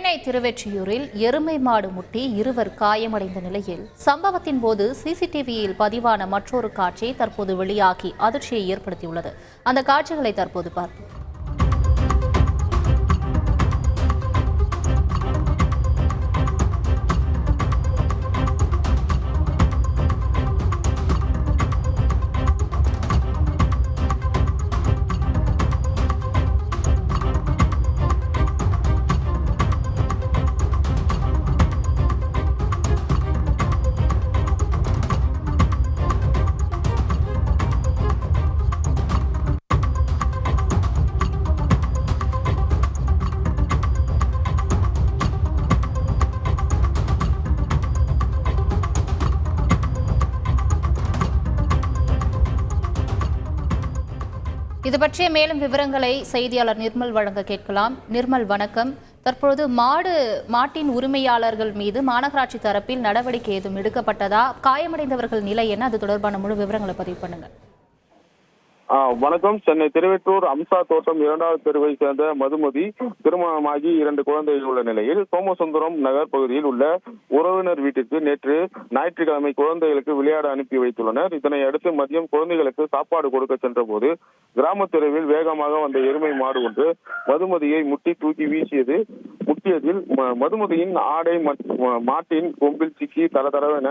சென்னை திருவெற்றியூரில் எருமை மாடு முட்டி இருவர் காயமடைந்த நிலையில் சம்பவத்தின் போது சிசிடிவியில் பதிவான மற்றொரு காட்சி தற்போது வெளியாகி அதிர்ச்சியை ஏற்படுத்தியுள்ளது. அந்த காட்சிகளை தற்போது பார்ப்போம். இது பற்றிய மேலும் விவரங்களை செய்தியாளர் நிர்மல் வழங்க கேட்கலாம். நிர்மல், வணக்கம். தற்பொழுது மாட்டின் உரிமையாளர்கள் மீது மாநகராட்சி தரப்பில் நடவடிக்கை ஏதும் எடுக்கப்பட்டதா? காயமடைந்தவர்கள் நிலை என்ன? அது தொடர்பான முழு விவரங்களை பதிவு பண்ணுங்க. வணக்கம். சென்னை திருவெற்றூர் அம்சா தோட்டம் 2வது தெருவை சேர்ந்த மதுமதி திருமணமாகி 2 குழந்தைகள் உள்ள நிலையில் சோமசுந்தரம் நகர் பகுதியில் உள்ள உறவினர் வீட்டிற்கு நேற்று ஞாயிற்றுக்கிழமை குழந்தைகளுக்கு விளையாட அனுப்பி வைத்துள்ளனர். இதனை அடுத்து மதியம் குழந்தைகளுக்கு சாப்பாடு கொடுக்க சென்ற போது கிராம தெருவில் வேகமாக வந்த எருமை மாடு ஒன்று மதுமதியை முட்டி தூக்கி முட்டியதில் மதுமதியின் ஆடை மாட்டின் கொம்பில் சிக்கி தரதரவென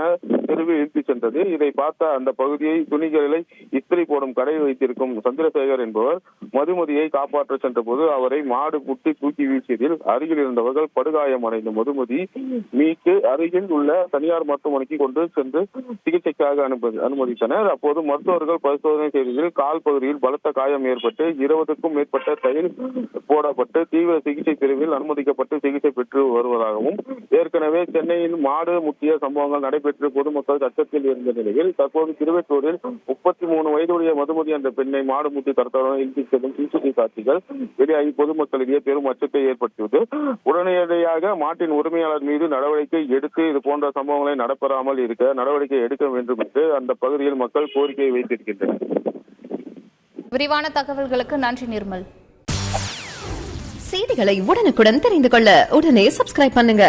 தெருவில் இழுத்து சென்றது. இதை பார்த்த அந்த பகுதியை துணிகளை இஸ்திரி போடும் கடை வைத்திருக்கும் சந்திரசேகர் என்பவர் மதுமதியை காப்பாற்ற சென்ற போது அவரை மாடு முட்டி தூக்கி வீசியதில் அருகில் இருந்தவர்கள் படுகாயம் அடைந்த மதுமதி மீட்டு அருகில் உள்ள தனியார் மருத்துவமனைக்கு கொண்டு சென்று சிகிச்சைக்காக அனுமதித்தனர். அப்போது மருத்துவர்கள் பரிசோதனை செய்ததில் கால் பகுதியில் பலத்த காயம் ஏற்பட்டு 20க்கும் மேற்பட்ட தையல் போடப்பட்டு தீவிர சிகிச்சை பிரிவில் அனுமதிக்கப்பட்டு சிகிச்சை பெற்று வருவதாகவும், ஏற்கனவே சென்னையில் மாடு முட்டிய சம்பவங்கள் நடைபெற்று பொதுமக்கள் அச்சத்தில் இருந்த நிலையில் தற்போது திருவெற்றூரில் 33 வயதுடைய மதுமதி என்ற பெண்ணை மாடு முட்டி தரத்தவருடன் இழுத்து செல்லும் சிசிடிவி காட்சிகள் வெளியாகி பொதுமக்களிடையே பெரும் அச்சத்தை ஏற்படுத்தியது. உடனடியாக மாட்டின் உரிமையாளர் மீது நடவடிக்கை எடுத்து இது போன்ற சம்பவங்களை நடைபெறாமல் இருக்க நடவடிக்கை எடுக்க வேண்டும் என்று அந்த பகுதியில் மக்கள் கோரிக்கை வைத்திருக்கின்றனர். விரிவான தகவல்களுக்கு நன்றி நிர்மல். செய்திகளை உடனுக்குடன் தெரிந்து கொள்ள உடனே சப்ஸ்கிரைப் பண்ணுங்க.